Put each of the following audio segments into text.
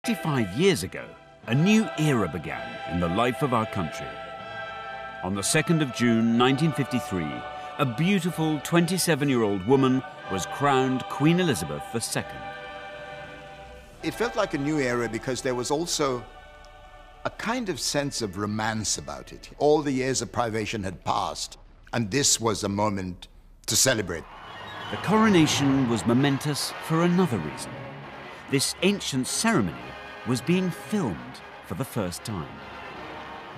65 years ago, a new era began in the life of our country. On the 2nd of June 1953, a beautiful 27-year-old woman was crowned Queen Elizabeth II. It felt like a new era because there was also a kind of sense of romance about it. All the years of privation had passed, and this was a moment to celebrate. The coronation was momentous for another reason. This ancient ceremony was being filmed for the first time.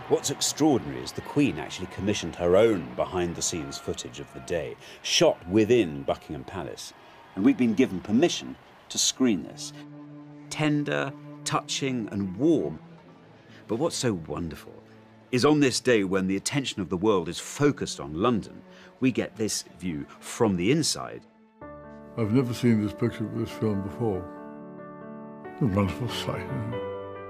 What's extraordinary is the Queen actually commissioned her own behind-the-scenes footage of the day, shot within Buckingham Palace. And we've been given permission to screen this. Tender, touching and warm. But what's so wonderful is on this day when the attention of the world is focused on London, we get this view from the inside. I've never seen this picture of this film before. A wonderful sight.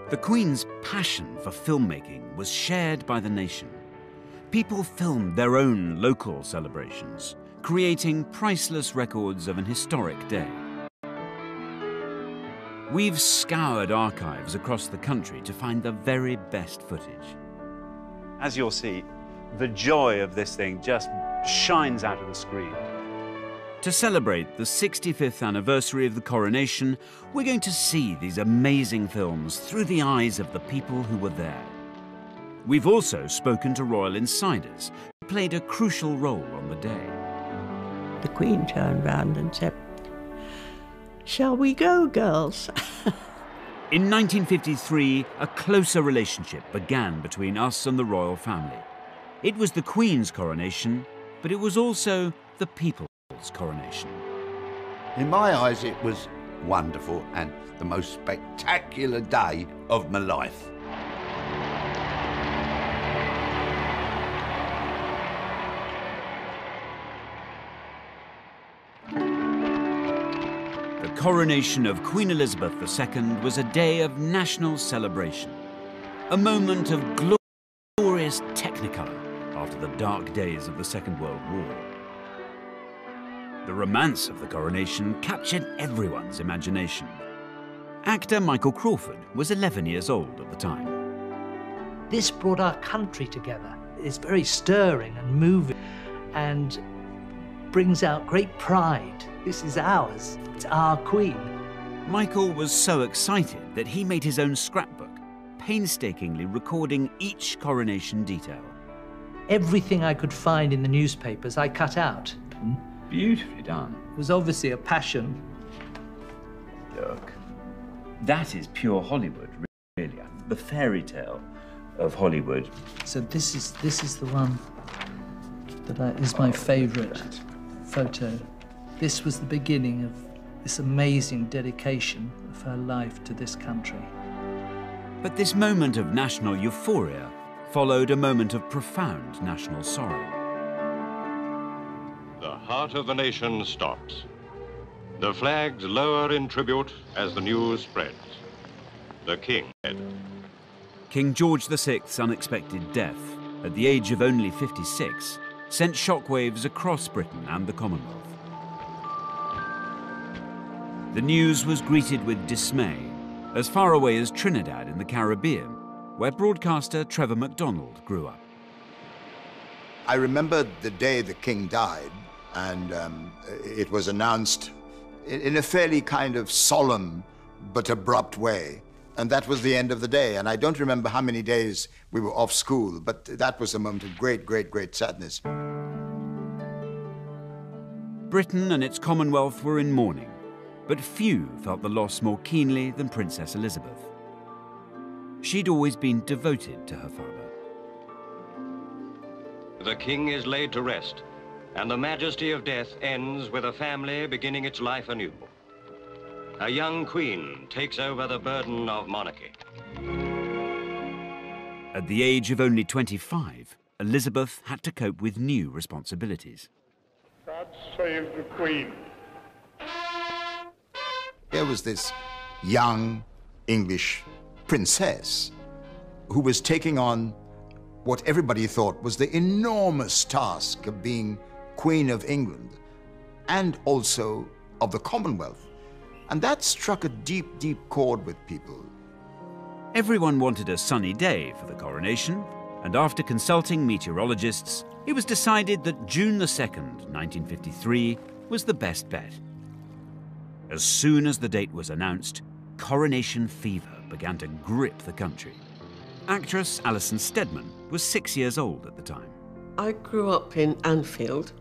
The Queen's passion for filmmaking was shared by the nation. People filmed their own local celebrations, creating priceless records of an historic day. We've scoured archives across the country to find the very best footage. As you'll see, the joy of this thing just shines out of the screen. To celebrate the 65th anniversary of the coronation, we're going to see these amazing films through the eyes of the people who were there. We've also spoken to royal insiders who played a crucial role on the day. The Queen turned round and said, "Shall we go, girls?" In 1953, a closer relationship began between us and the royal family. It was the Queen's coronation, but it was also the people's coronation. In my eyes, it was wonderful and the most spectacular day of my life. The coronation of Queen Elizabeth II was a day of national celebration, a moment of glorious technicolor after the dark days of the Second World War. The romance of the coronation captured everyone's imagination. Actor Michael Crawford was 11 years old at the time. This brought our country together. It's very stirring and moving and brings out great pride. This is ours. It's our Queen. Michael was so excited that he made his own scrapbook, painstakingly recording each coronation detail. Everything I could find in the newspapers, I cut out. Beautifully done. It was obviously a passion. Look, that is pure Hollywood, really. The fairy tale of Hollywood. So this is the one that is my favourite photo. This was the beginning of this amazing dedication of her life to this country. But this moment of national euphoria followed a moment of profound national sorrow. The heart of the nation stops. The flags lower in tribute as the news spreads. The King dead. King George VI's unexpected death, at the age of only 56, sent shockwaves across Britain and the Commonwealth. The news was greeted with dismay, as far away as Trinidad in the Caribbean, where broadcaster Trevor MacDonald grew up. I remember the day the King died, and it was announced in a fairly kind of solemn but abrupt way. And that was the end of the day. And I don't remember how many days we were off school, but that was a moment of great, great, great sadness. Britain and its Commonwealth were in mourning, but few felt the loss more keenly than Princess Elizabeth. She'd always been devoted to her father. The King is laid to rest, and the majesty of death ends with a family beginning its life anew. A young queen takes over the burden of monarchy. At the age of only 25, Elizabeth had to cope with new responsibilities. God save the Queen. There was this young English princess who was taking on what everybody thought was the enormous task of being Queen of England and also of the Commonwealth. And that struck a deep, deep chord with people. Everyone wanted a sunny day for the coronation, and after consulting meteorologists, it was decided that June the 2nd, 1953, was the best bet. As soon as the date was announced, coronation fever began to grip the country. Actress Alison Steadman was 6 years old at the time. I grew up in Anfield,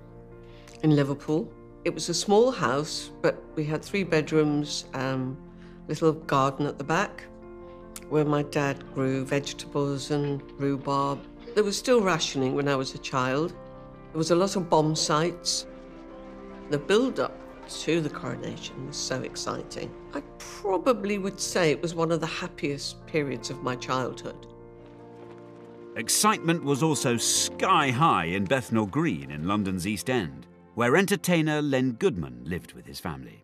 in Liverpool. It was a small house, but we had 3 bedrooms, little garden at the back, where my dad grew vegetables and rhubarb. There was still rationing when I was a child. There was a lot of bomb sites. The build-up to the coronation was so exciting. I probably would say it was one of the happiest periods of my childhood. Excitement was also sky high in Bethnal Green in London's East End, where entertainer Len Goodman lived with his family.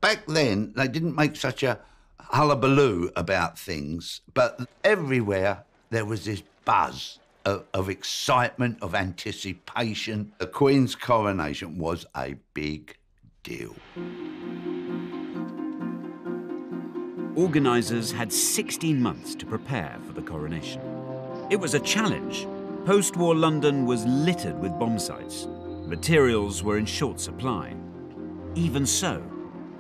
Back then, they didn't make such a hullabaloo about things, but everywhere there was this buzz of excitement, of anticipation. The Queen's coronation was a big deal. Organisers had 16 months to prepare for the coronation. It was a challenge. Post-war London was littered with bomb sites. Materials were in short supply. Even so,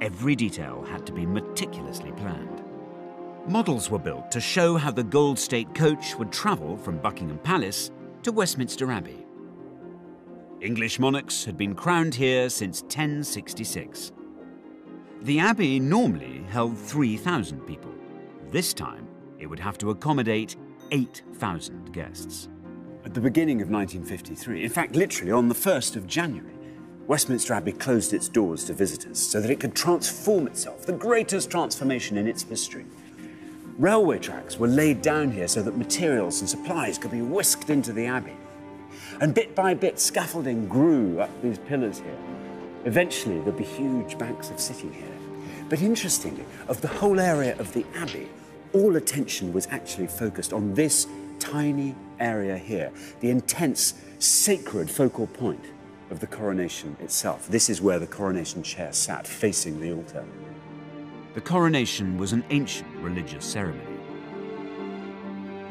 every detail had to be meticulously planned. Models were built to show how the Gold State coach would travel from Buckingham Palace to Westminster Abbey. English monarchs had been crowned here since 1066. The Abbey normally held 3,000 people. This time, it would have to accommodate 8,000 guests. At the beginning of 1953, in fact, literally on the 1st of January, Westminster Abbey closed its doors to visitors so that it could transform itself, the greatest transformation in its history. Railway tracks were laid down here so that materials and supplies could be whisked into the Abbey. And bit by bit, scaffolding grew up these pillars here. Eventually, there'd be huge banks of sitting here. But interestingly, of the whole area of the Abbey, all attention was actually focused on this tiny area here, the intense, sacred focal point of the coronation itself. This is where the coronation chair sat, facing the altar. The coronation was an ancient religious ceremony.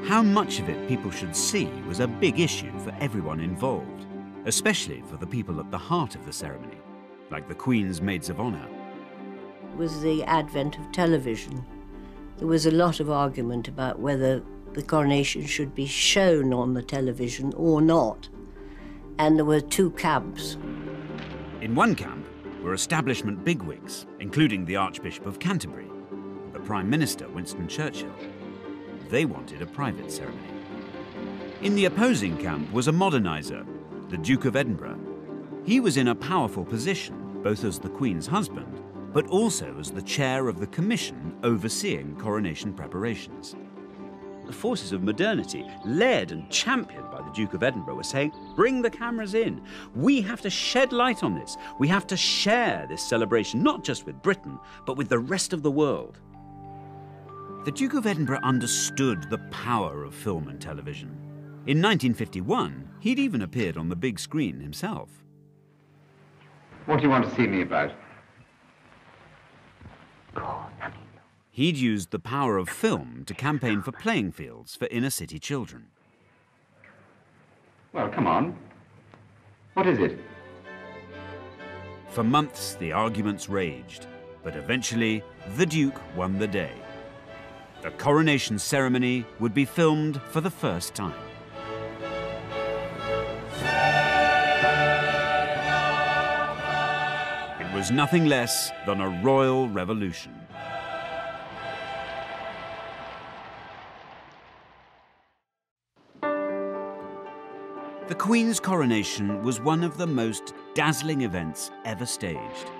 How much of it people should see was a big issue for everyone involved, especially for the people at the heart of the ceremony, like the Queen's maids of honour. With the advent of television, there was a lot of argument about whether the coronation should be shown on the television or not. And there were 2 camps. In one camp were establishment bigwigs, including the Archbishop of Canterbury and the Prime Minister, Winston Churchill. They wanted a private ceremony. In the opposing camp was a moderniser, the Duke of Edinburgh. He was in a powerful position, both as the Queen's husband, but also as the chair of the commission overseeing coronation preparations. The forces of modernity, led and championed by the Duke of Edinburgh, were saying, bring the cameras in. We have to shed light on this. We have to share this celebration, not just with Britain, but with the rest of the world. The Duke of Edinburgh understood the power of film and television. In 1951, he'd even appeared on the big screen himself. What do you want to see me about? He'd used the power of film to campaign for playing fields for inner-city children. Well, come on. What is it? For months, the arguments raged, but eventually, the Duke won the day. The coronation ceremony would be filmed for the first time. It was nothing less than a royal revolution. The Queen's coronation was one of the most dazzling events ever staged.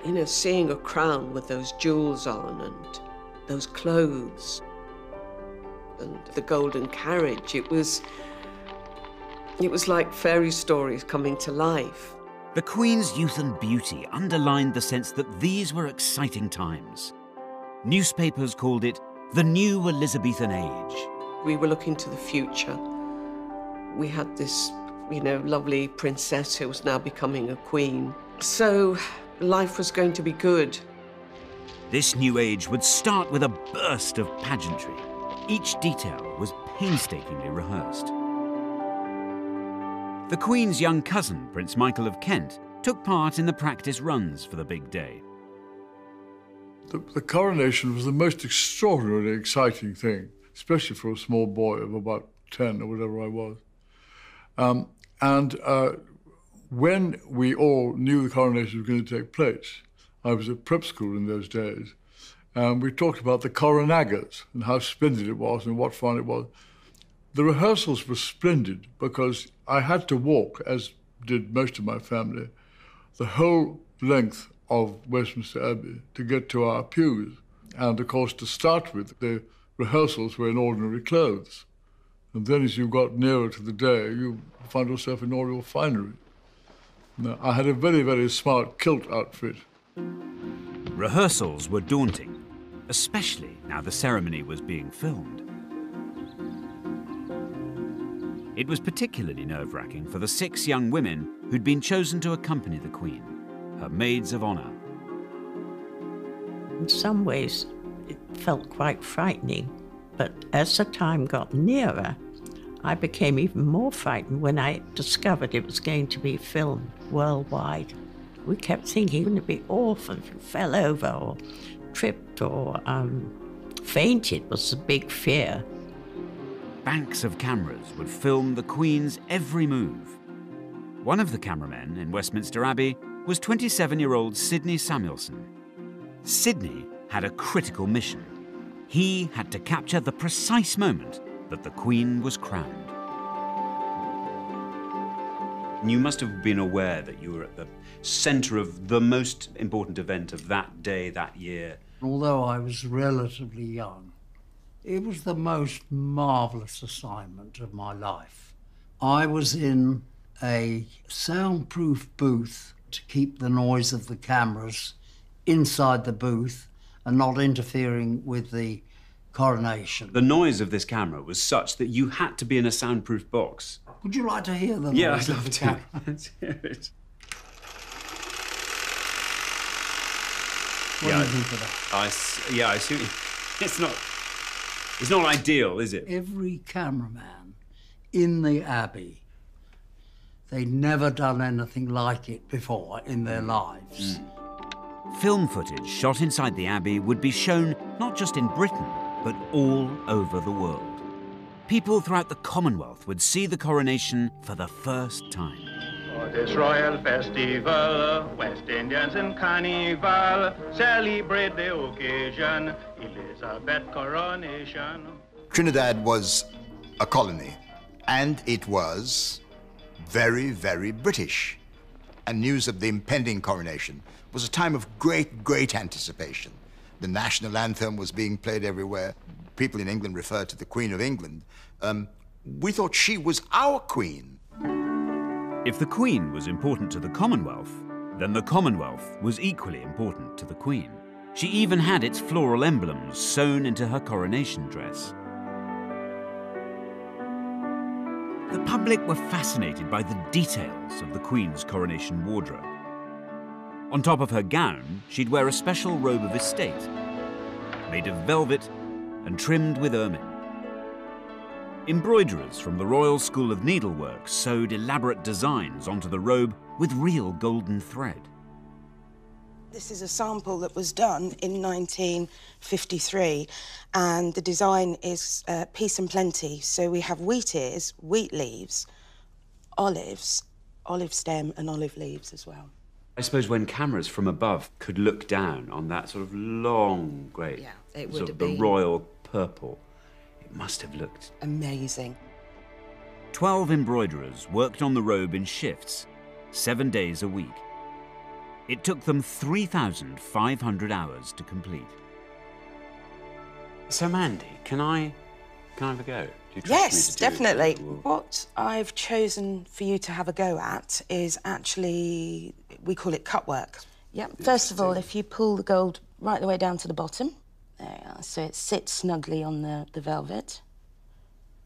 You know, seeing a crown with those jewels on and those clothes and the golden carriage, it was like fairy stories coming to life. The Queen's youth and beauty underlined the sense that these were exciting times. Newspapers called it the new Elizabethan age. We were looking to the future. We had this, lovely princess who was now becoming a queen. So life was going to be good. This new age would start with a burst of pageantry. Each detail was painstakingly rehearsed. The Queen's young cousin, Prince Michael of Kent, took part in the practice runs for the big day. The coronation was the most extraordinarily exciting thing, especially for a small boy of about 10 or whatever I was. When we all knew the coronation was going to take place, I was at prep school in those days, and we talked about the coronagas and how splendid it was and what fun it was. The rehearsals were splendid because I had to walk, as did most of my family, the whole length of Westminster Abbey to get to our pews. And of course, to start with, the rehearsals were in ordinary clothes. And then as you got nearer to the day, you found yourself in all your finery. Now, I had a very, very smart kilt outfit. Rehearsals were daunting, especially now the ceremony was being filmed. It was particularly nerve-wracking for the 6 young women who'd been chosen to accompany the Queen, her maids of honour. In some ways, it felt quite frightening, but as the time got nearer, I became even more frightened when I discovered it was going to be filmed worldwide. We kept thinking, wouldn't it be awful if you fell over or tripped or fainted was the big fear. Banks of cameras would film the Queen's every move. One of the cameramen in Westminster Abbey was 27-year-old Sidney Samuelson. Sidney had a critical mission. He had to capture the precise moment that the Queen was crowned. You must have been aware that you were at the centre of the most important event of that day, that year. Although I was relatively young, it was the most marvellous assignment of my life. I was in a soundproof booth to keep the noise of the cameras inside the booth and not interfering with the coronation. The noise of this camera was such that you had to be in a soundproof box. Would you like to hear the Yeah, noise I'd of love the to. camera? Let's hear it. What do you think of that? I see. It's not ideal, is it? Every cameraman in the Abbey, they'd never done anything like it before in their lives. Film footage shot inside the Abbey would be shown not just in Britain, but all over the world. People throughout the Commonwealth would see the coronation for the first time. For this royal festival, West Indians in carnival celebrate the occasion, Elizabeth coronation. Trinidad was a colony, and it was very, very British. And news of the impending coronation was a time of great, great anticipation. The national anthem was being played everywhere. People in England referred to the Queen of England. We thought she was our queen. If the Queen was important to the Commonwealth, then the Commonwealth was equally important to the Queen. She even had its floral emblems sewn into her coronation dress. The public were fascinated by the details of the Queen's coronation wardrobe. On top of her gown, she'd wear a special robe of estate, made of velvet and trimmed with ermine. Embroiderers from the Royal School of Needlework sewed elaborate designs onto the robe with real golden thread. This is a sample that was done in 1953, and the design is peace and plenty. So we have wheat ears, wheat leaves, olives, olive stem and olive leaves as well. I suppose when cameras from above could look down on that sort of long, great, it would sort have of the been royal purple, it must have looked amazing. 12 embroiderers worked on the robe in shifts, 7 days a week. It took them 3,500 hours to complete. So, Mandy, can I have a go? Do you trust Yes, me to do definitely. it? What I've chosen for you to have a go at is actually, we call it cut work. Yep. First of all, if you pull the gold right the way down to the bottom, there you are, so it sits snugly on the velvet.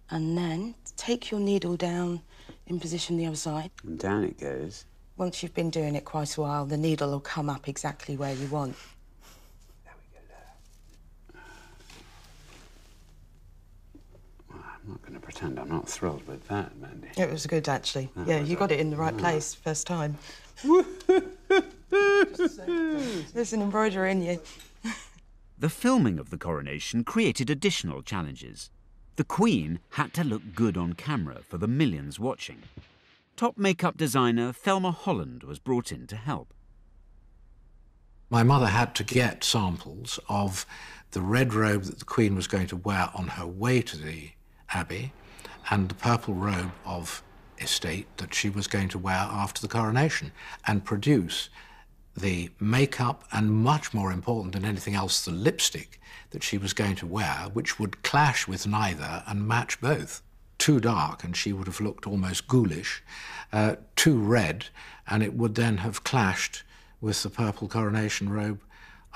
And then take your needle down in position the other side. And down it goes. Once you've been doing it quite a while, the needle will come up exactly where you want. There we go, there. hand. I'm not thrilled with that, Mandy. It was good, actually. Yeah, you got it in the right place first time. There's an embroiderer in you. The filming of the coronation created additional challenges. The Queen had to look good on camera for the millions watching. Top makeup designer Thelma Holland was brought in to help. My mother had to get samples of the red robe that the Queen was going to wear on her way to the Abbey and the purple robe of estate that she was going to wear after the coronation, and produce the makeup and, much more important than anything else, the lipstick that she was going to wear, which would clash with neither and match both. Too dark and she would have looked almost ghoulish, too red and it would then have clashed with the purple coronation robe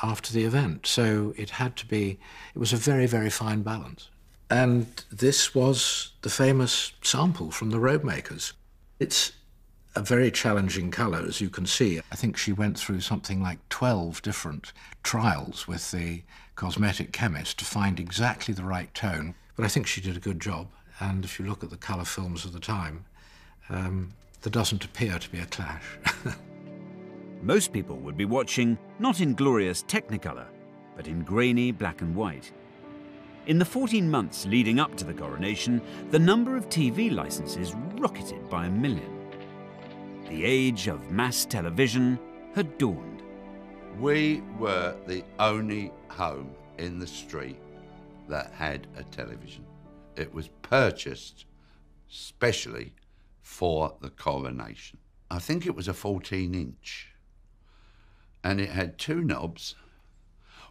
after the event. So it had to be, it was a very, very fine balance. And this was the famous sample from the robe makers. It's a very challenging colour, as you can see. I think she went through something like 12 different trials with the cosmetic chemist to find exactly the right tone. But I think she did a good job. And if you look at the colour films of the time, there doesn't appear to be a clash. Most people would be watching not in glorious Technicolor, but in grainy black and white. In the 14 months leading up to the coronation, the number of TV licenses rocketed by 1 million. The age of mass television had dawned. We were the only home in the street that had a television. It was purchased specially for the coronation. I think it was a 14-inch. And it had 2 knobs.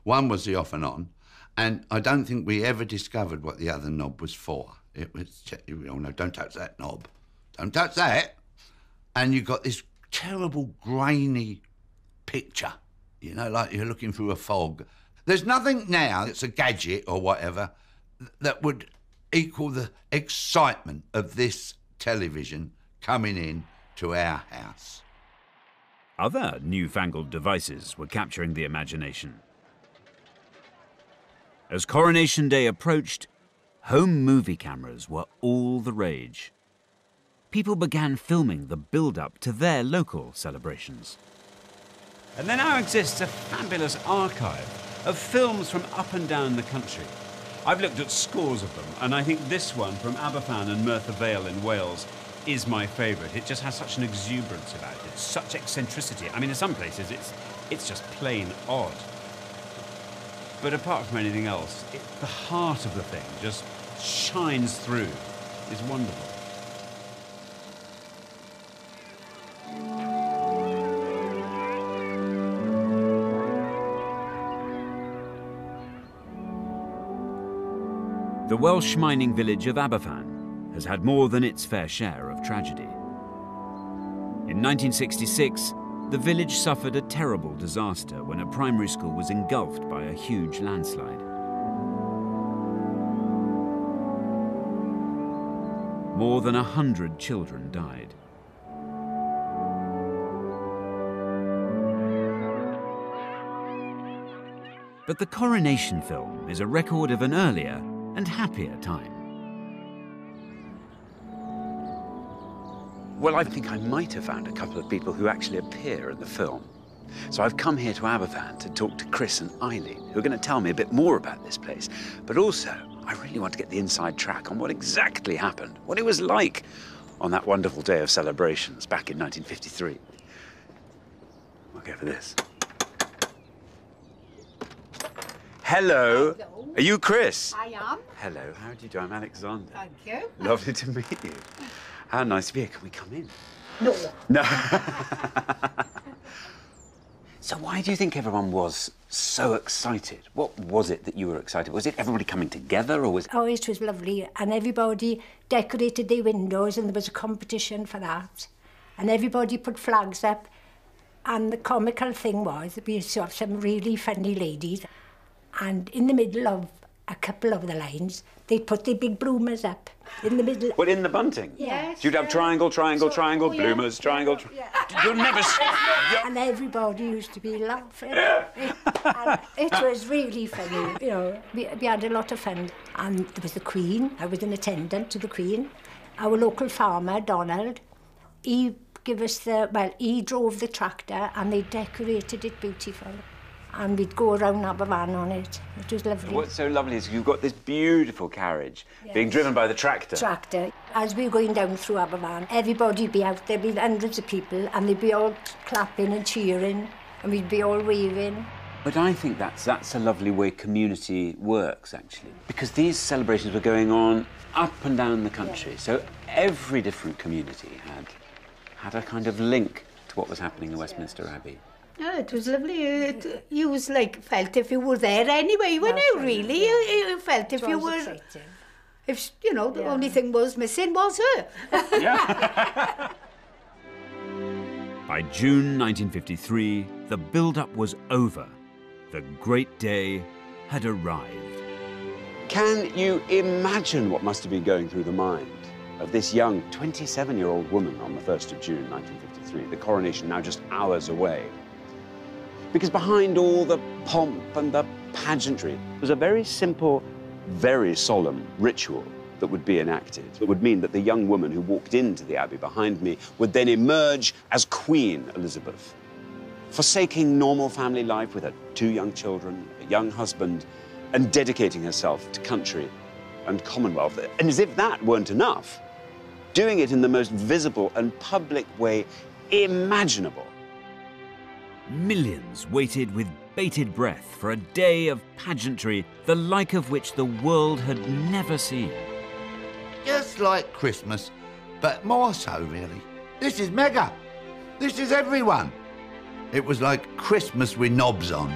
One was the off and on, and I don't think we ever discovered what the other knob was for. It was, oh no, don't touch that knob. Don't touch that. And you got this terrible grainy picture, you know, like you're looking through a fog. There's nothing now that's a gadget or whatever that would equal the excitement of this television coming in to our house. Other newfangled devices were capturing the imagination. As Coronation Day approached, home movie cameras were all the rage. People began filming the build-up to their local celebrations. And there now exists a fabulous archive of films from up and down the country. I've looked at scores of them, and I think this one from Aberfan and Merthyr Vale in Wales is my favourite. It just has such an exuberance about it, such eccentricity. I mean, in some places it's just plain odd. But apart from anything else, the heart of the thing just shines through. It's wonderful. The Welsh mining village of Aberfan has had more than its fair share of tragedy. In 1966, the village suffered a terrible disaster when a primary school was engulfed by a huge landslide. More than 100 children died. But the Coronation film is a record of an earlier and happier time. Well, I think I might have found a couple of people who actually appear in the film. So I've come here to Aberfan to talk to Chris and Eileen, who are going to tell me a bit more about this place. But also, I really want to get the inside track on what exactly happened, what it was like on that wonderful day of celebrations back in 1953. We'll go for this. Hello. Hello. Are you Chris? I am. Hello, how do you do? I'm Alexander. Thank you. Lovely to meet you. How nice to be here. Can we come in? No. No. So why do you think everyone was so excited? What was it that you were excited? Was it everybody coming together, or was it... Oh, it was lovely. And everybody decorated their windows, and there was a competition for that. And everybody put flags up. And the comical thing was, we used to have some really funny ladies. And in the middle of a couple of the lines, they'd put their big bloomers up in the middle. Well, in the bunting? Yes. You'd have triangle, triangle, triangle, bloomers, triangle... Yeah. You'll never... And everybody used to be laughing. And it was really funny, you know. We had a lot of fun. And there was the Queen. I was an attendant to the Queen. Our local farmer, Donald, he gave us he drove the tractor and they decorated it beautiful. And we'd go around Aberfan on it. It was lovely. What's so lovely is you've got this beautiful carriage being driven by the tractor. Tractor. As we were going down through Aberfan, everybody'd be out there, be hundreds of people, and they'd be all clapping and cheering, and we'd be all waving. But I think that's a lovely way community works, actually, because these celebrations were going on up and down the country, so every different community had a kind of link to what was happening in Westminster Abbey. Yeah, it was lovely. You was like felt if you were there anyway, weren't you? Really, you felt if you were. Exciting. If you know, the only thing was missing was her. Yeah. By June 1953, the build-up was over. The great day had arrived. Can you imagine what must have been going through the mind of this young 27-year-old woman on the 1st of June 1953, the coronation now just hours away? Because behind all the pomp and the pageantry was a very simple, very solemn ritual that would be enacted. That would mean that the young woman who walked into the Abbey behind me would then emerge as Queen Elizabeth, forsaking normal family life with her 2 young children, a young husband, and dedicating herself to country and Commonwealth. And as if that weren't enough, doing it in the most visible and public way imaginable. Millions waited with bated breath for a day of pageantry, the like of which the world had never seen. Just like Christmas, but more so, really. This is mega. This is everyone. It was like Christmas with knobs on.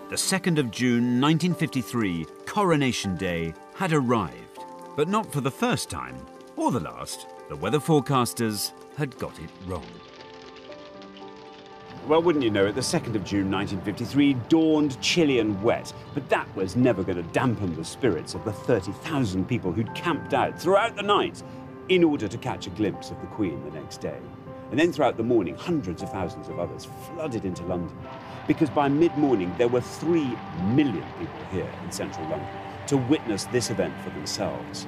The 2nd of June 1953, Coronation Day, had arrived. But not for the first time, or the last. The weather forecasters had got it wrong. Well, wouldn't you know it, the 2nd of June 1953 dawned chilly and wet, but that was never going to dampen the spirits of the 30,000 people who'd camped out throughout the night in order to catch a glimpse of the Queen the next day. And then throughout the morning, hundreds of thousands of others flooded into London, because by mid-morning there were 3 million people here in central London to witness this event for themselves.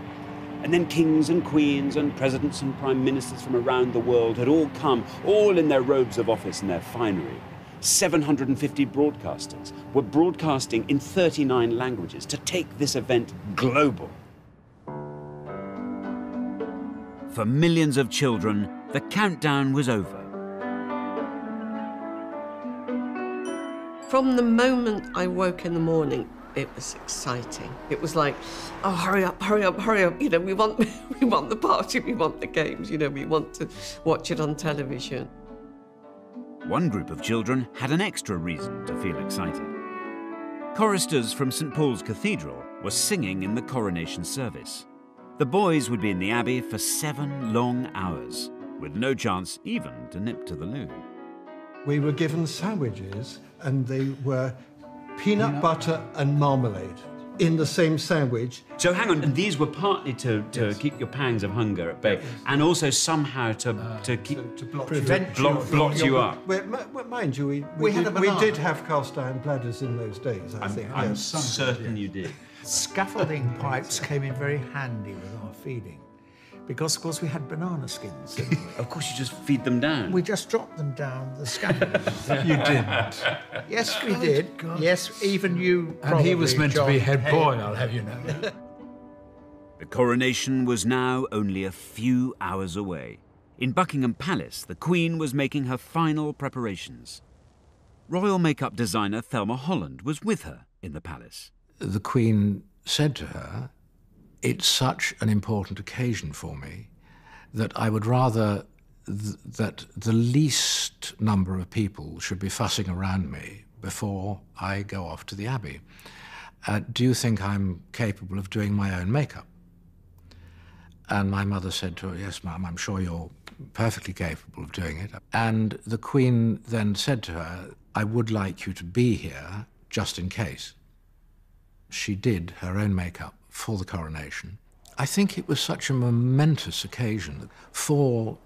And then kings and queens and presidents and prime ministers from around the world had all come, all in their robes of office and their finery. 750 broadcasters were broadcasting in 39 languages to take this event global. For millions of children, the countdown was over. From the moment I woke in the morning, it was exciting. It was like, oh, hurry up, hurry up, hurry up. You know, we want the party, we want the games, you know, we want to watch it on television. One group of children had an extra reason to feel excited. Choristers from St. Paul's Cathedral were singing in the coronation service. The boys would be in the Abbey for 7 long hours, with no chance even to nip to the loo. We were given sandwiches, and they were peanut butter and marmalade in the same sandwich. So hang on, and these were partly to keep your pangs of hunger at bay, and also somehow to blot you up. Well, mind you, We had a we banana. did have cast iron bladders in those days, I think. I'm yes. certain you did. Scaffolding pipes came in very handy with our feeding, because of course we had banana skins, didn't we? Of course you just feed them down. We just dropped them down the scaffolding. You didn't. Yes, we did. God. Yes, even you. And he was meant to be John. head boy, I'll have you know. The coronation was now only a few hours away. In Buckingham Palace, the Queen was making her final preparations. Royal makeup designer Thelma Holland was with her in the palace. The Queen said to her, "It's such an important occasion for me that I would rather that the least number of people should be fussing around me before I go off to the Abbey. Do you think I'm capable of doing my own makeup?" And my mother said to her, "Yes, ma'am, I'm sure you're perfectly capable of doing it." And the Queen then said to her, "I would like you to be here just in case." She did her own makeup for the coronation. I think it was such a momentous occasion for,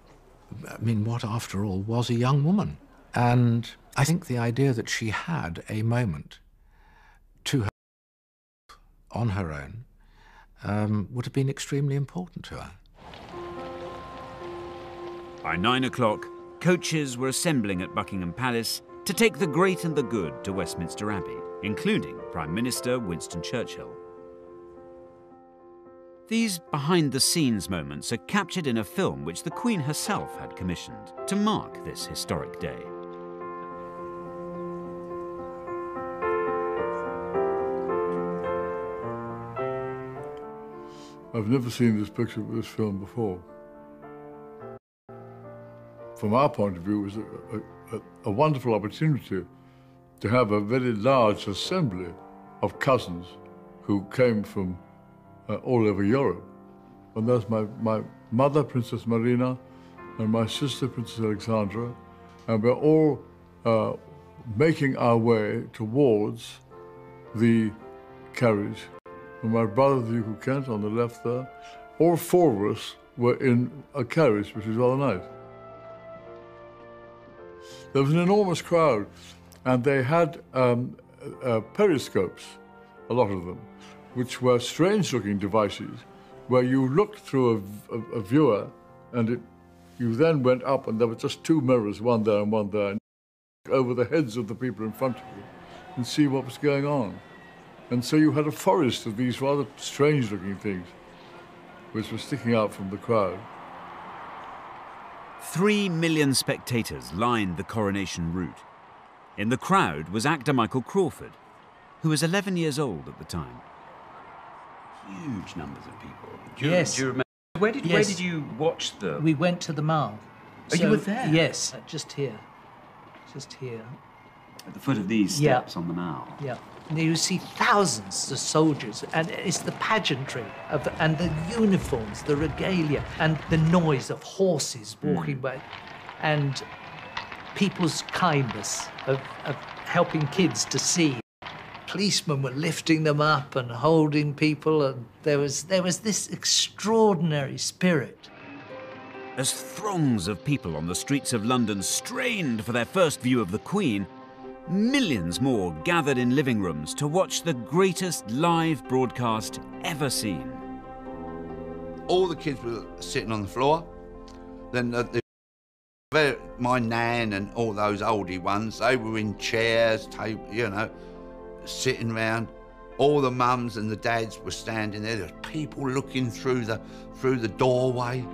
what after all was a young woman. And I think the idea that she had a moment to her on her own would have been extremely important to her. By 9 o'clock, coaches were assembling at Buckingham Palace to take the great and the good to Westminster Abbey, including Prime Minister Winston Churchill. These behind-the-scenes moments are captured in a film which the Queen herself had commissioned to mark this historic day. I've never seen this picture of this film before. From our point of view, it was a wonderful opportunity to have a very large assembly of cousins who came from all over Europe. And that's my mother, Princess Marina, and my sister, Princess Alexandra, and we're all making our way towards the carriage. And my brother, the Duke of Kent, on the left there. All 4 of us were in a carriage, which was rather nice. There was an enormous crowd, and they had periscopes, a lot of them, which were strange-looking devices, where you looked through a viewer, and you then went up, and there were just 2 mirrors, one there and one there, and over the heads of the people in front of you, and see what was going on. And so you had a forest of these rather strange-looking things, which were sticking out from the crowd. 3 million spectators lined the coronation route. In the crowd was actor Michael Crawford, who was 11 years old at the time. Huge numbers of people. Yes. Do you remember? Where did you watch the... We went to the Mall. Oh, you were there? Yes, just here. Just here. At the foot of these steps on the Mall? Yeah. And you see thousands of soldiers, and it's the pageantry and the uniforms, the regalia, and the noise of horses walking by, and people's kindness of helping kids to see. Policemen were lifting them up and holding people, and there was this extraordinary spirit. As throngs of people on the streets of London strained for their first view of the Queen, millions more gathered in living rooms to watch the greatest live broadcast ever seen. All the kids were sitting on the floor. Then my nan and all those oldie ones, they were in chairs, you know, sitting round. All the mums and the dads were standing there. There was people looking through the doorway.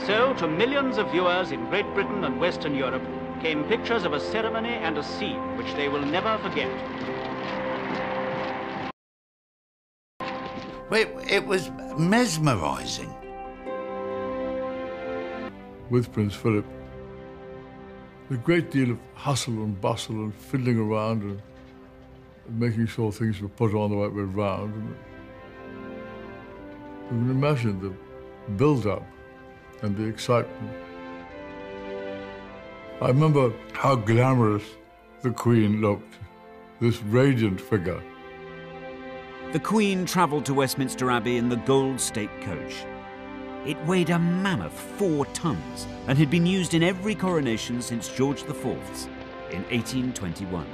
So, to millions of viewers in Great Britain and Western Europe came pictures of a ceremony and a scene which they will never forget. It was mesmerising. With Prince Philip, a great deal of hustle and bustle and fiddling around and making sure things were put on the right way round. And you can imagine the build-up and the excitement. I remember how glamorous the Queen looked, this radiant figure. The Queen travelled to Westminster Abbey in the Gold State Coach. It weighed a mammoth 4 tons and had been used in every coronation since George IV's in 1821.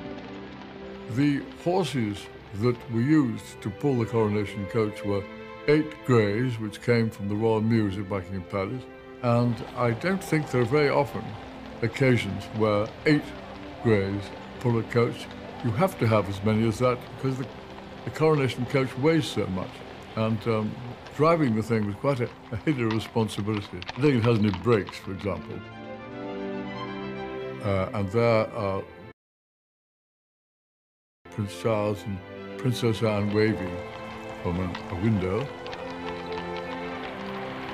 The horses that were used to pull the coronation coach were 8 greys, which came from the Royal Mews at Buckingham Palace, and I don't think there are very often occasions where 8 greys pull a coach. You have to have as many as that because the coronation coach weighs so much, and driving the thing was quite a hidden responsibility. I think it has any brakes, for example. And there are Prince Charles and Princess Anne waving from a window.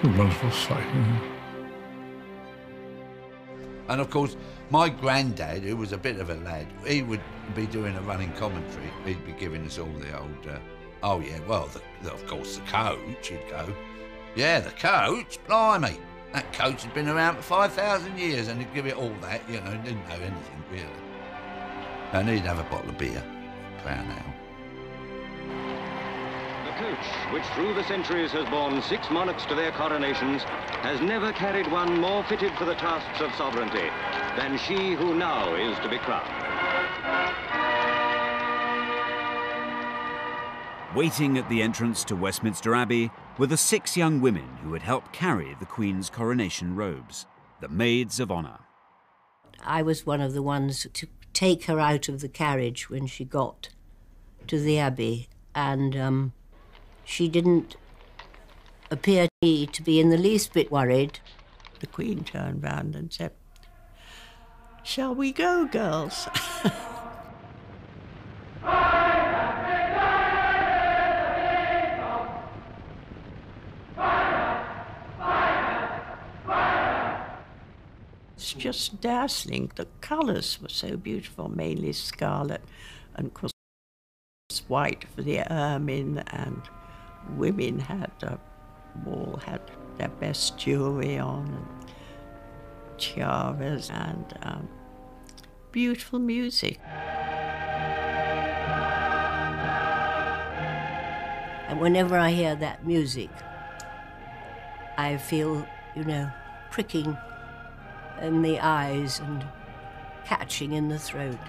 A wonderful sight. And of course, my granddad, who was a bit of a lad, he would be doing a running commentary. He'd be giving us all the old, oh yeah, well, of course, the coach, he'd go. Yeah, the coach, blimey. That coach had been around for 5,000 years, and he'd give it all that, you know, didn't know anything, really. And he'd have a bottle of beer, £1 now. The coach, which through the centuries has borne 6 monarchs to their coronations, has never carried one more fitted for the tasks of sovereignty than she who now is to be crowned. Waiting at the entrance to Westminster Abbey were the 6 young women who had helped carry the Queen's coronation robes, the Maids of Honour. I was one of the ones to take her out of the carriage when she got to the Abbey, and she didn't appear to me to be in the least bit worried. The Queen turned round and said, "Shall we go, girls?" It's just dazzling. The colours were so beautiful, mainly scarlet, and of course white for the ermine, and women had all had their best jewellery on, and tiaras, and beautiful music. And whenever I hear that music, I feel, you know, pricking in the eyes and catching in the throat.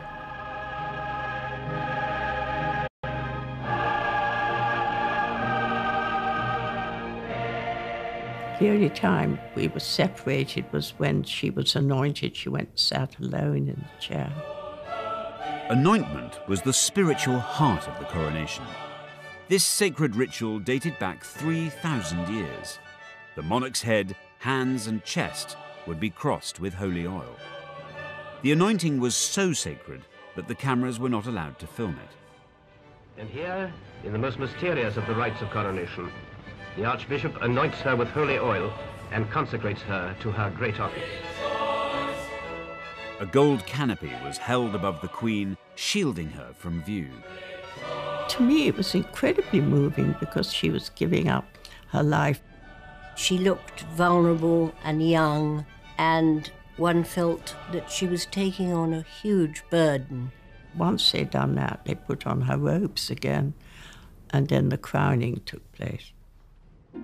The only time we were separated was when she was anointed. She went and sat alone in the chair. Anointment was the spiritual heart of the coronation. This sacred ritual dated back 3,000 years. The monarch's head, hands and chest would be crossed with holy oil. The anointing was so sacred that the cameras were not allowed to film it. And here, in the most mysterious of the rites of coronation, the Archbishop anoints her with holy oil and consecrates her to her great office. A gold canopy was held above the Queen, shielding her from view. To me, it was incredibly moving because she was giving up her life. She looked vulnerable and young, and one felt that she was taking on a huge burden. Once they'd done that, they put on her robes again, and then the crowning took place.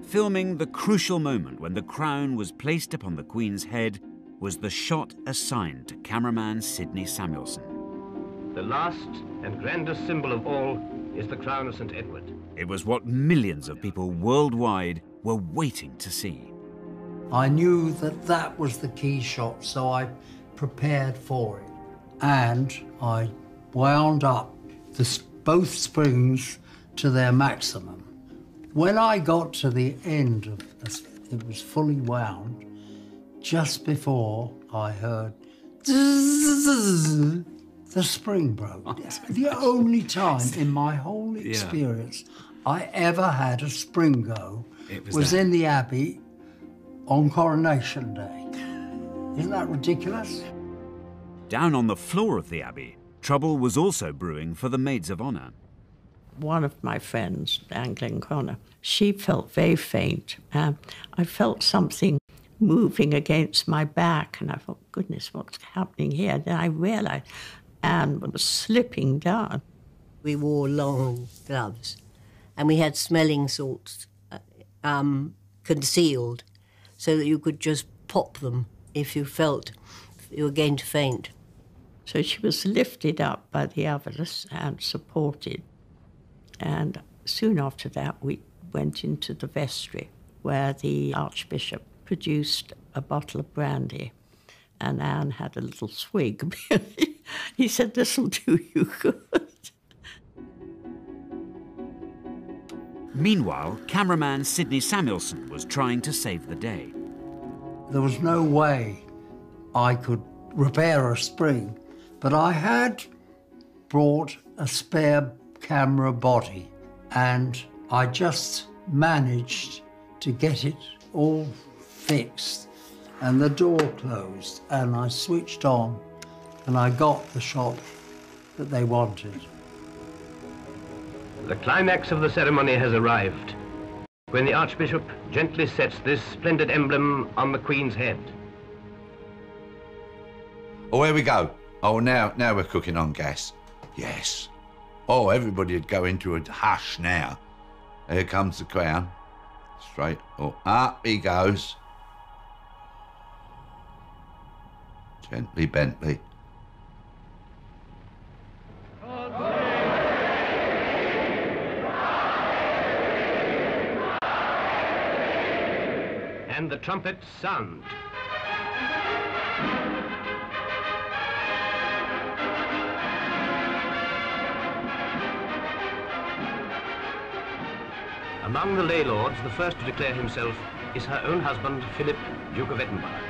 Filming the crucial moment when the crown was placed upon the Queen's head was the shot assigned to cameraman Sidney Samuelson. The last and grandest symbol of all is the crown of St. Edward. It was what millions of people worldwide were waiting to see. I knew that that was the key shot, so I prepared for it. And I wound up both springs to their maximum. When I got to the end of it was fully wound, just before I heard the spring broke. The only time in my whole experience I ever had a spring go was in the Abbey on Coronation Day. Isn't that ridiculous? Down on the floor of the Abbey, trouble was also brewing for the Maids of Honour. One of my friends, Anne Glenconner, she felt very faint. I felt something moving against my back, and I thought, goodness, what's happening here? Then I realised Anne was slipping down. We wore long gloves, and we had smelling salts concealed so that you could just pop them if you felt you were going to faint. So she was lifted up by the others and supported. And soon after that, we went into the vestry, where the Archbishop produced a bottle of brandy, and Anne had a little swig. He said, "This'll do you good." Meanwhile, cameraman Sidney Samuelson was trying to save the day. There was no way I could repair a spring, but I had brought a spare camera body, and I just managed to get it all fixed, and the door closed, and I switched on, and I got the shot that they wanted. The climax of the ceremony has arrived, when the Archbishop gently sets this splendid emblem on the Queen's head. Oh, here we go. Oh, now we're cooking on gas. Yes. Oh, everybody would go into a hush now. Here comes the crown. Straight. Oh, up he goes. Gently, Bentley. And the trumpets sound. Among the lay lords, the first to declare himself is her own husband, Philip, Duke of Edinburgh.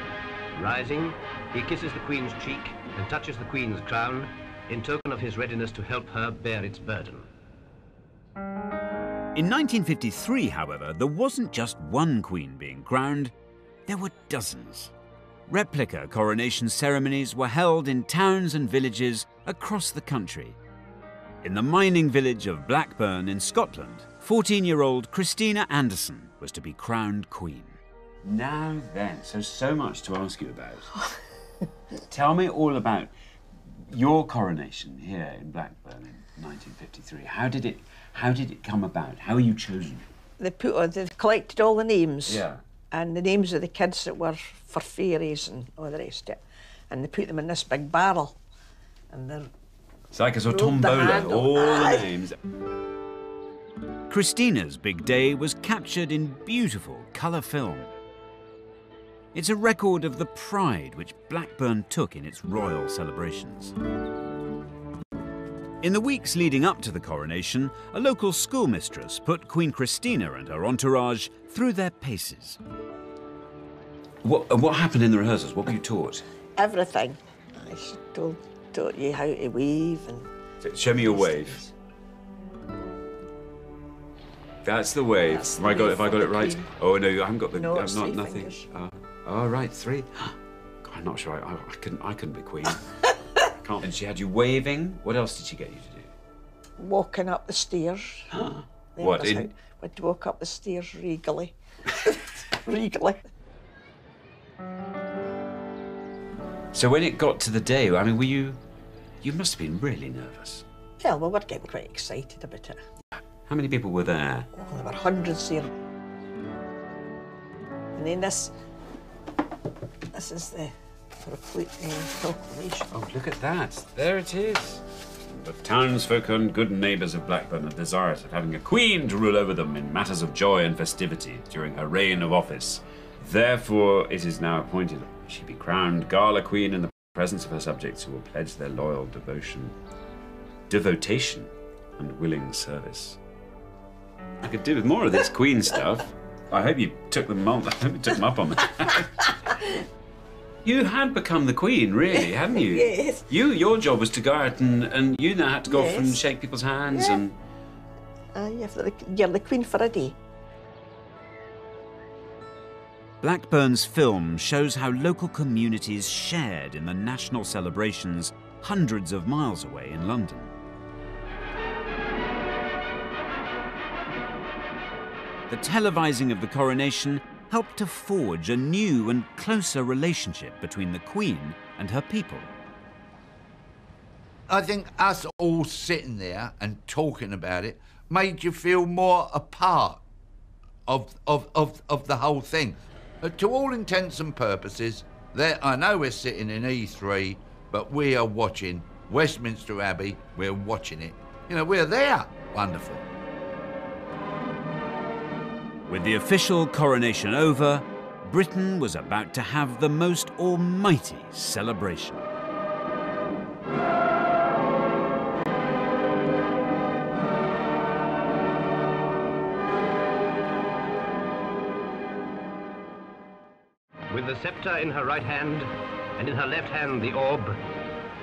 Rising, he kisses the Queen's cheek and touches the Queen's crown in token of his readiness to help her bear its burden. In 1953, however, there wasn't just one Queen being crowned, there were dozens. Replica coronation ceremonies were held in towns and villages across the country. In the mining village of Blackburn in Scotland, 14-year-old Christina Anderson was to be crowned Queen. Now then, so much to ask you about. Tell me all about your coronation here in Blackburn in 1953. How did it come about? How were you chosen? They collected all the names. Yeah. And the names of the kids that were for fairies and all the rest of it. And they put them in this big barrel. And then it's like a sort of tombola, all the names. Christina's big day was captured in beautiful colour film. It's a record of the pride which Blackburn took in its royal celebrations. In the weeks leading up to the coronation, a local schoolmistress put Queen Christina and her entourage through their paces. What happened in the rehearsals? What were you taught? Everything. She taught you how to weave and... Show me your wave. That's the wave. Have I got it right? Oh no, I haven't got the. No, I'm not nothing. Fingers. Oh right, 3. God, I'm not sure. I couldn't be queen. Can't. And she had you waving. What else did she get you to do? Walking up the stairs. What? We'd walk up the stairs regally. Regally. So when it got to the day, I mean, you must have been really nervous. Yeah, well, we're getting quite excited about it. How many people were there? Oh, there were hundreds here. And then this is the proclamation. Oh, look at that. There it is. The townsfolk and good neighbours of Blackburn are desirous of having a queen to rule over them in matters of joy and festivity during her reign of office. Therefore, it is now appointed she be crowned Gala Queen in the presence of her subjects who will pledge their loyal devotation and willing service. I could do with more of this Queen stuff. I hope you took them up on that. You had become the Queen, really, hadn't you? Yes. Your job was to go out and you now had to go off and shake people's hands and... You're the Queen for a day. Blackburn's film shows how local communities shared in the national celebrations hundreds of miles away in London. The televising of the coronation helped to forge a new and closer relationship between the Queen and her people. I think us all sitting there and talking about it made you feel more a part of the whole thing. To all intents and purposes, I know we're sitting in E3, but we are watching Westminster Abbey. We're watching it. You know, we're there. Wonderful. With the official coronation over, Britain was about to have the most almighty celebration. With the sceptre in her right hand, and in her left hand the orb,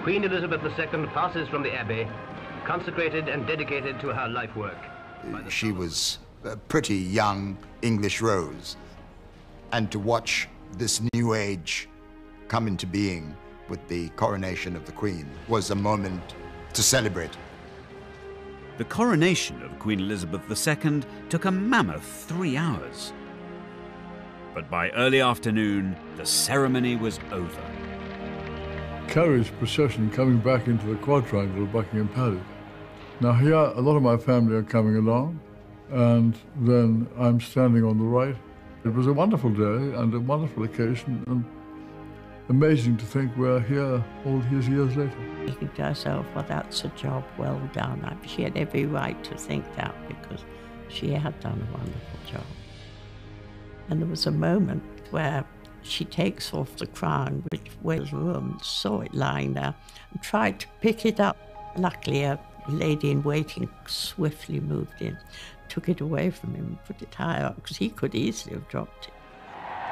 Queen Elizabeth II passes from the Abbey, consecrated and dedicated to her life work. She was a pretty young English rose, and to watch this new age come into being with the coronation of the Queen was a moment to celebrate. The coronation of Queen Elizabeth II took a mammoth 3 hours. But by early afternoon, the ceremony was over. Carriage procession coming back into the quadrangle of Buckingham Palace. Now here, a lot of my family are coming along, and then I'm standing on the right. It was a wonderful day and a wonderful occasion, and amazing to think we're here all these years later. You think to herself, well, that's a job well done. She had every right to think that because she had done a wonderful job. And there was a moment where she takes off the crown, which Wales room saw it lying there, and tried to pick it up. Luckily, a lady in waiting swiftly moved in, took it away from him and put it higher up, because he could easily have dropped it.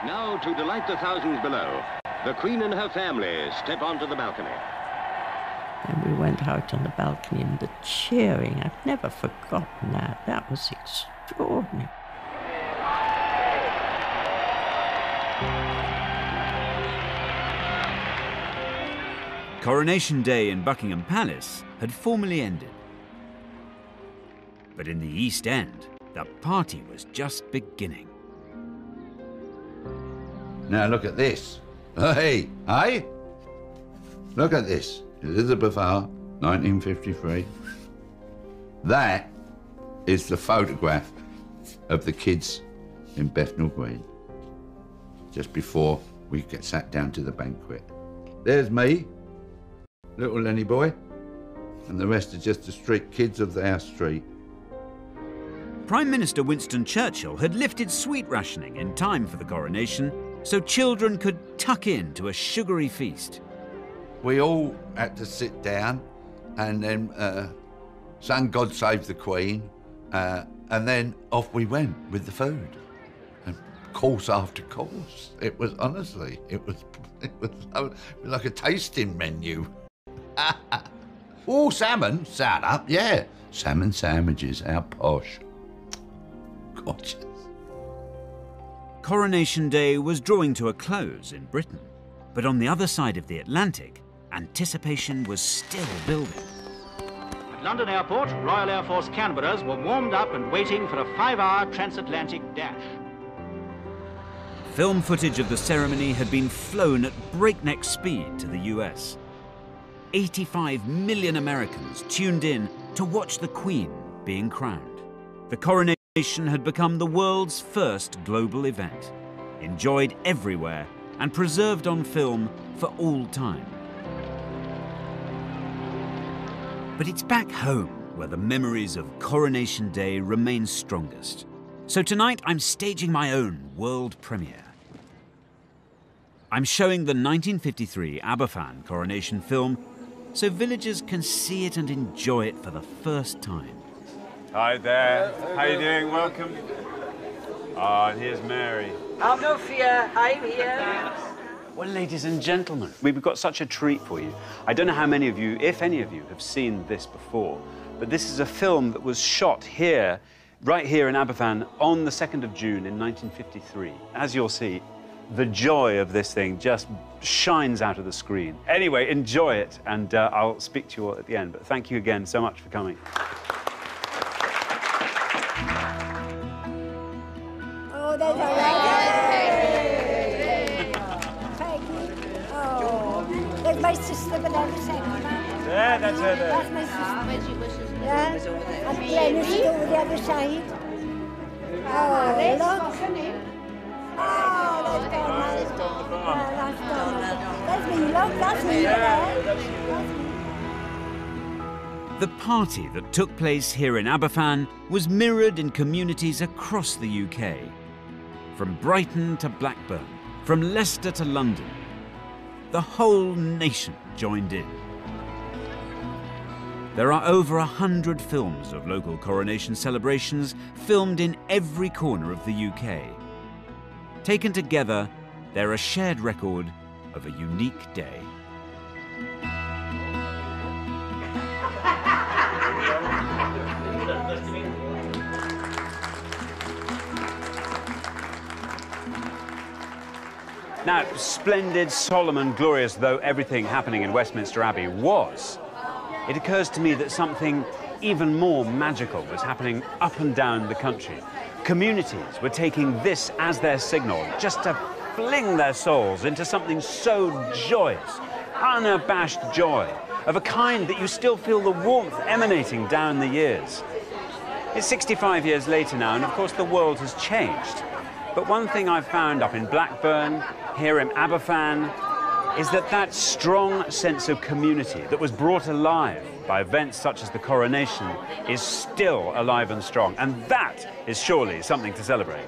Now, to delight the thousands below, the Queen and her family step onto the balcony. And we went out on the balcony, and the cheering, I've never forgotten that. That was extraordinary. Coronation Day in Buckingham Palace had formally ended. But in the East End, the party was just beginning. Now look at this. Hey, hey? Look at this. Elizabeth R, 1953. That is the photograph of the kids in Bethnal Green, just before we get sat down to the banquet. There's me, little Lenny boy, and the rest are just the street kids of our street. Prime Minister Winston Churchill had lifted sweet rationing in time for the coronation, so children could tuck in to a sugary feast. We all had to sit down and then sang God Save the Queen, and then off we went with the food. And course after course. It was, honestly, it was like a tasting menu. Oh, salmon, sat up, yeah. Salmon sandwiches, how posh. Gorgeous. Coronation Day was drawing to a close in Britain, but on the other side of the Atlantic, anticipation was still building. At London Airport, Royal Air Force Canberras were warmed up and waiting for a 5-hour transatlantic dash. Film footage of the ceremony had been flown at breakneck speed to the US. 85 million Americans tuned in to watch the Queen being crowned. The coronation had become the world's first global event. enjoyed everywhere and preserved on film for all time. But it's back home where the memories of Coronation Day remain strongest. So tonight I'm staging my own world premiere. I'm showing the 1953 Aberfan coronation film so villagers can see it and enjoy it for the first time. Hi there. How you doing? Welcome. Ah, and here's Mary. Have no fear, I'm here. Well, ladies and gentlemen, we've got such a treat for you. I don't know how many of you, if any of you, have seen this before, but this is a film that was shot here, right here in Aberfan, on the 2nd of June in 1953. As you'll see, the joy of this thing just shines out of the screen. Anyway, enjoy it, and I'll speak to you all at the end. But thank you again so much for coming. Oh, there's a there's my sister, but I'm the second. There, that's her there. That's my sister. Yeah, and Glenys is over the other side. Oh, look. Oh, that's Donna. That's Donna. That's me, look, that's me there. The party that took place here in Aberfan was mirrored in communities across the UK. From Brighton to Blackburn, from Leicester to London, the whole nation joined in. There are over 100 films of local coronation celebrations filmed in every corner of the UK. Taken together, they're a shared record of a unique day. Now, splendid, solemn and glorious though everything happening in Westminster Abbey was, it occurs to me that something even more magical was happening up and down the country. Communities were taking this as their signal, just to fling their souls into something so joyous, unabashed joy, of a kind that you still feel the warmth emanating down the years. It's 65 years later now, and of course the world has changed. But one thing I've found up in Blackburn, here in Aberfan, is that that strong sense of community that was brought alive by events such as the coronation is still alive and strong. And that is surely something to celebrate.